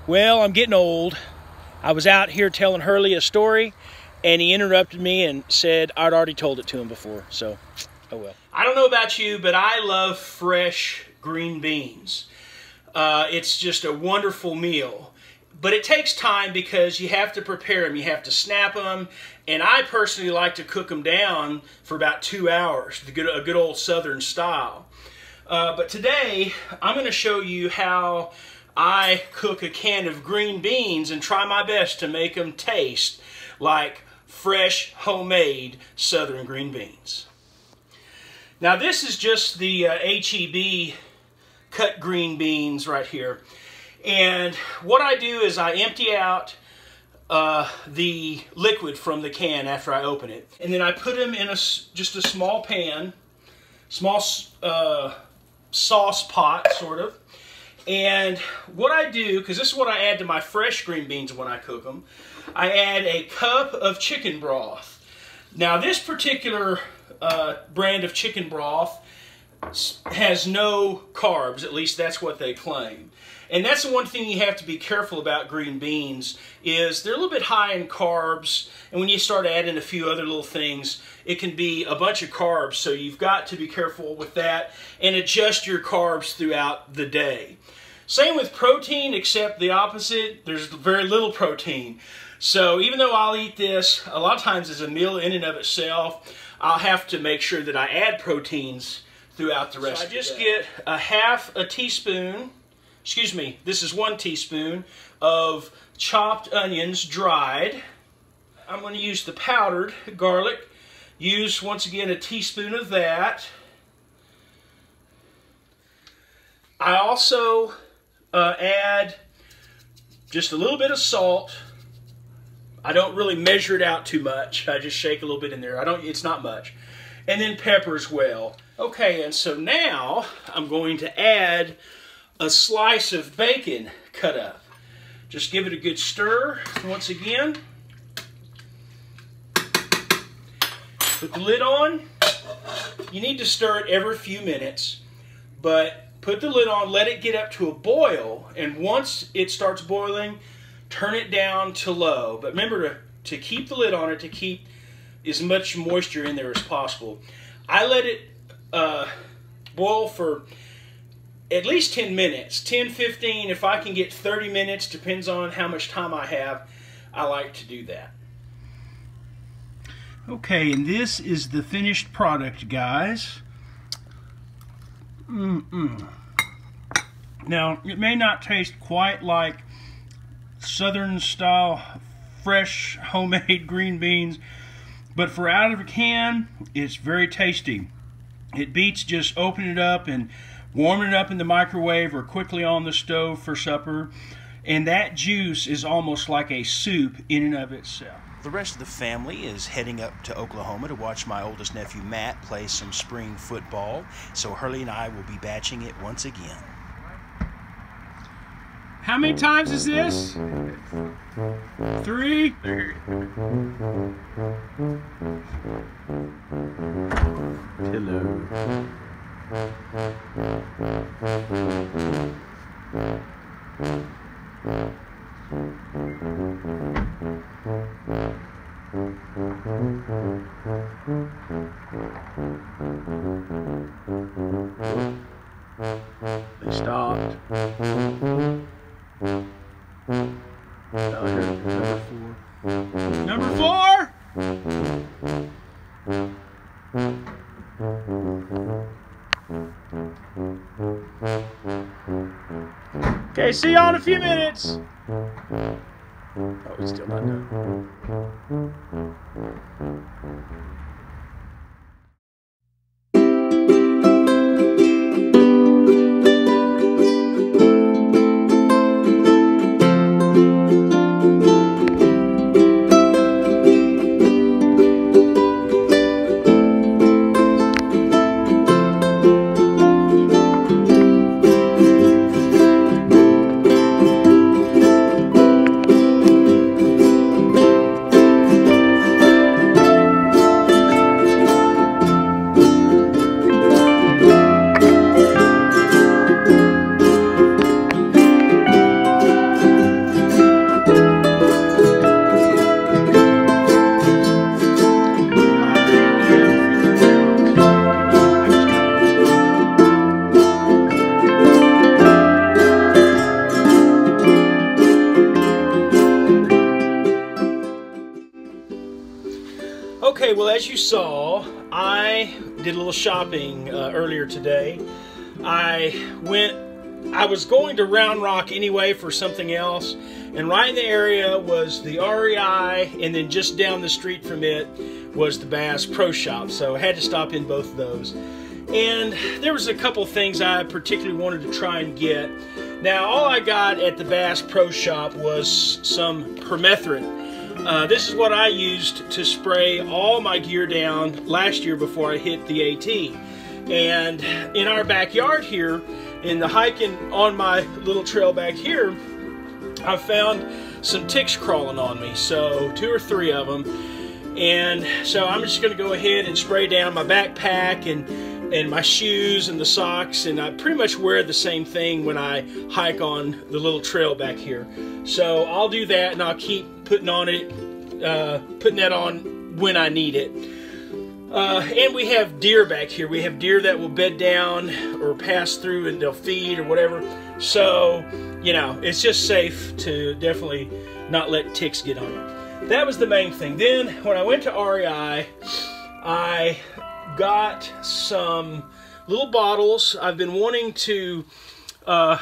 Well, I'm getting old. I was out here telling Hurley a story, and he interrupted me and said I'd already told it to him before, so oh well. I don't know about you, but I love fresh green beans. It's just a wonderful meal. But it takes time because you have to prepare them. You have to snap them. And I personally like to cook them down for about 2 hours, a good old Southern style. But today, I'm going to show you how I cook a can of green beans and try my best to make them taste like fresh, homemade Southern green beans. Now this is just the H-E-B cut green beans right here. And what I do is I empty out the liquid from the can after I open it. And then I put them in just a small pan, small sauce pot, sort of. And what I do, because this is what I add to my fresh green beans when I cook them, I add a cup of chicken broth. Now this particular brand of chicken broth has no carbs, at least that's what they claim. And that's the one thing you have to be careful about green beans, is they're a little bit high in carbs, and when you start adding a few other little things, it can be a bunch of carbs, so you've got to be careful with that and adjust your carbs throughout the day. Same with protein, except the opposite. There's very little protein. So even though I'll eat this a lot of times as a meal in and of itself, I'll have to make sure that I add proteins throughout the rest of the day. So I just get a half a teaspoon, excuse me, this is 1 teaspoon of chopped onions dried. I'm going to use the powdered garlic. Use, once again, a teaspoon of that. I also add just a little bit of salt. I don't really measure it out too much. I just shake a little bit in there. It's not much. And then pepper as well. Okay, and so now I'm going to add a slice of bacon cut up. Just give it a good stir once again. Put the lid on. You need to stir it every few minutes, but put the lid on, let it get up to a boil, and once it starts boiling, turn it down to low. But remember to keep the lid on it, to keep as much moisture in there as possible. I let it boil for at least 10 minutes, 10, 15, if I can get 30 minutes, depends on how much time I have, I like to do that. Okay, and this is the finished product, guys. Now, it may not taste quite like Southern style fresh homemade green beans, but for out of a can, it's very tasty. It beats just opening it up and warming it up in the microwave or quickly on the stove for supper. And that juice is almost like a soup in and of itself. The rest of the family is heading up to Oklahoma to watch my oldest nephew Matt play some spring football. So Hurley and I will be batching it once again. How many times is this? 3? Hello. They stopped. Oh, here, number 4. Okay, see y'all in a few minutes. Oh, it's still not done. you saw, I did a little shopping earlier today. I was going to Round Rock anyway for something else, and right in the area was the REI, and then just down the street from it was the Bass Pro Shop, so I had to stop in both of those. And there was a couple things I particularly wanted to try and get. Now, all I got at the Bass Pro Shop was some permethrin. This is what I used to spray all my gear down last year before I hit the AT. And in our backyard here, in the hiking on my little trail back here, I found some ticks crawling on me, so 2 or 3 of them. And so I'm just going to go ahead and spray down my backpack and my shoes and the socks, and I pretty much wear the same thing when I hike on the little trail back here. So I'll do that, and I'll keep putting that on when I need it. And we have deer back here. We have deer that will bed down or pass through and they'll feed or whatever. So, you know, it's just safe to definitely not let ticks get on you. That was the main thing. Then when I went to REI, I got some little bottles. I've been wanting to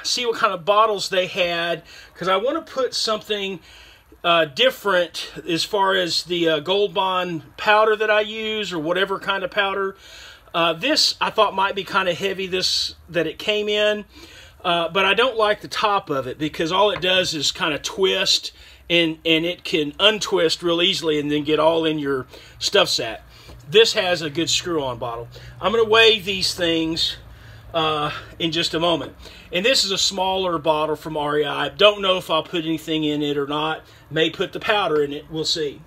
see what kind of bottles they had, because I want to put something different as far as the Gold Bond powder that I use, or whatever kind of powder. This I thought might be kind of heavy, that it came in, but I don't like the top of it, because all it does is kind of twist, and it can untwist real easily and then get all in your stuff sack. This has a good screw-on bottle. I'm going to weigh these things in just a moment. And this is a smaller bottle from REI. Don't know if I'll put anything in it or not. May put the powder in it. We'll see.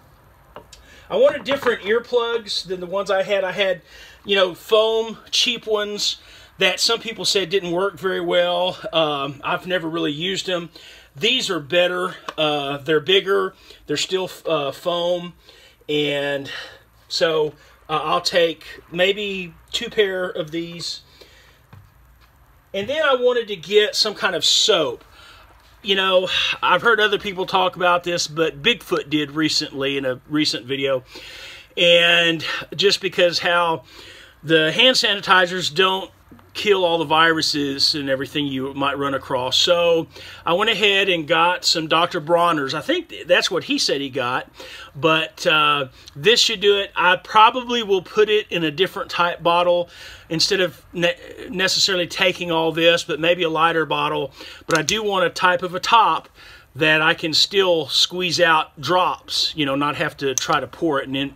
I wanted different earplugs than the ones I had. I had, you know, foam, cheap ones that some people said didn't work very well. I've never really used them. These are better. They're bigger. They're still foam. And so I'll take maybe 2 pair of these. And then I wanted to get some kind of soap. You know, I've heard other people talk about this, but Bigfoot did recently in a recent video. And just because how the hand sanitizers don't kill all the viruses and everything you might run across. So I went ahead and got some Dr. Bronner's. I think that's what he said he got. But this should do it. I probably will put it in a different type bottle instead of necessarily taking all this, but maybe a lighter bottle. But I do want a type of a top that I can still squeeze out drops, you know, not have to try to pour it. And then,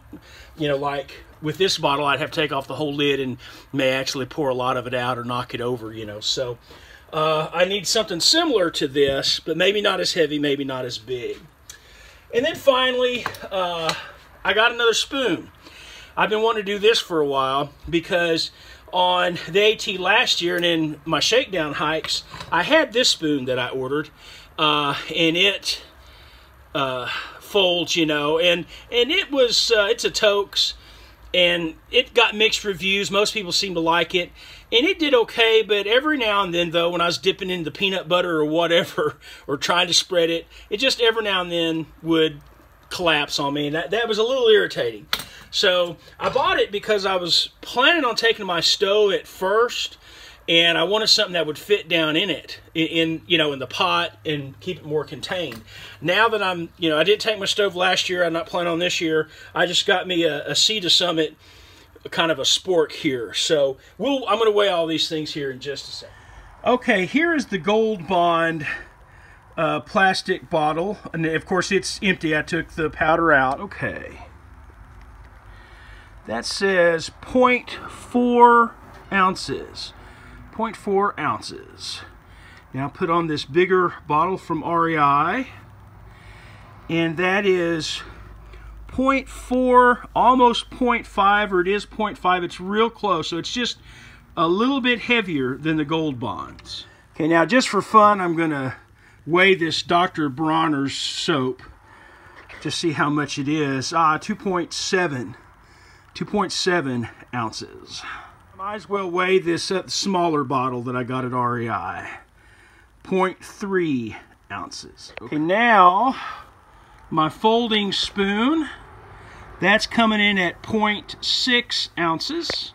you know, like with this bottle, I'd have to take off the whole lid and may actually pour a lot of it out or knock it over, you know. So I need something similar to this, but maybe not as heavy, maybe not as big. And then finally, I got another spoon. I've been wanting to do this for a while, because on the AT last year and in my shakedown hikes, I had this spoon that I ordered, and it folds, you know, and it was, it's a Tokes, and it got mixed reviews. Most people seem to like it, and it did okay, but every now and then, though, when I was dipping in the peanut butter or whatever, or trying to spread it, it just every now and then would collapse on me, and that was a little irritating. So I bought it because I was planning on taking my stove at first, and I wanted something that would fit down in it, in the pot, and keep it more contained. Now that I'm, you know, I didn't take my stove last year, I'm not planning on this year. I just got me a Sea to Summit, kind of a spork here. So I'm going to weigh all these things here in just a second. Okay, here is the Gold Bond plastic bottle, and of course it's empty. I took the powder out. Okay, that says 0.4 ounces. 0.4 ounces. Now put on this bigger bottle from REI, and that is 0.4, almost 0.5, or it is 0.5. It's real close, so it's just a little bit heavier than the Gold Bonds. Okay, now just for fun, I'm going to weigh this Dr. Bronner's soap to see how much it is. 2.7 ounces. Might as well weigh this smaller bottle that I got at REI. 0.3 ounces. Okay, now my folding spoon That's coming in at 0.6 ounces.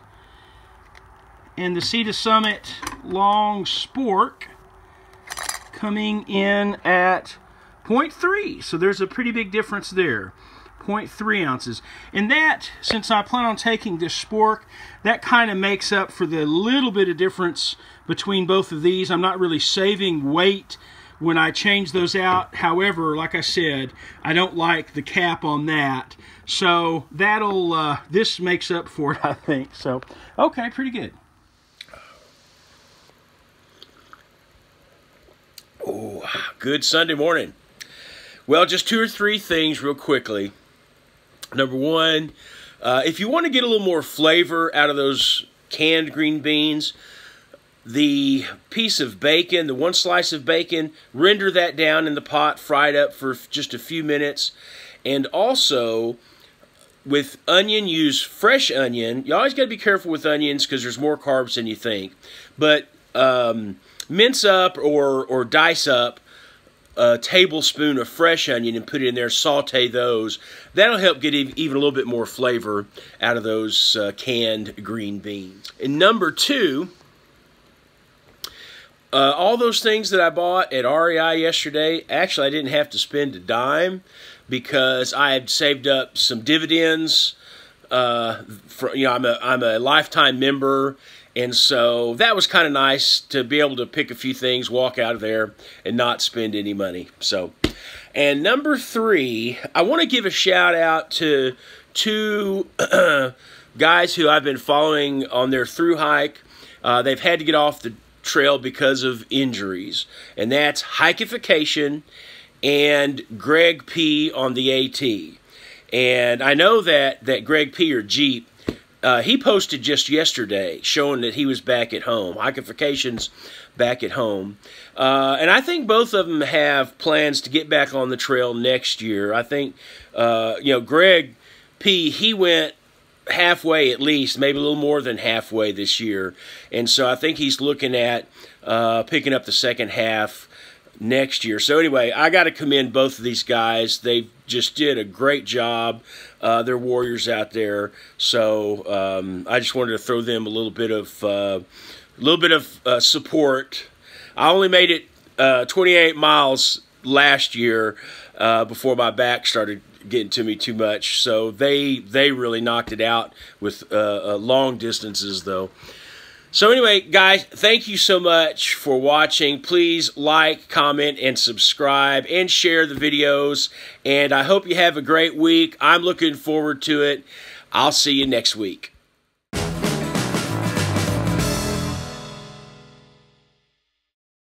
And the Sea to Summit Long Spork coming in at 0.3. So there's a pretty big difference there. 0.3 ounces. And that, since I plan on taking this spork, that kind of makes up for the little bit of difference between both of these. I'm not really saving weight when I change those out. However, like I said, I don't like the cap on that. So that'll, this makes up for it, I think. So, okay, pretty good. Oh, good Sunday morning. Well, just 2 or 3 things real quickly. Number one, if you want to get a little more flavor out of those canned green beans, the piece of bacon, the 1 slice of bacon, render that down in the pot, fry it up for just a few minutes. And also, with onion, use fresh onion. You always got to be careful with onions because there's more carbs than you think. But mince up or dice up a tablespoon of fresh onion and put it in there, saute those. That'll help get even a little bit more flavor out of those canned green beans. And number 2, all those things that I bought at REI yesterday, actually I didn't have to spend a dime because I had saved up some dividends. I'm a lifetime member, and so that was kind of nice to be able to pick a few things, walk out of there, and not spend any money. So, and number 3, I want to give a shout out to 2 guys who I've been following on their thru hike. They've had to get off the trail because of injuries, and that's Hikeification and Greg P on the AT. And I know that Greg P or Jeep, he posted just yesterday showing that he was back at home. Hikeification's back at home. And I think both of them have plans to get back on the trail next year. I think, Greg P, he went halfway at least, maybe a little more than halfway this year. And so I think he's looking at picking up the second half next year. So anyway, I got to commend both of these guys. They just did a great job. They're warriors out there. So I just wanted to throw them a little bit of support. I only made it 28 miles last year before my back started getting to me too much. So they really knocked it out with long distances though. So anyway, guys, thank you so much for watching. Please like, comment, and subscribe, and share the videos. And I hope you have a great week. I'm looking forward to it. I'll see you next week.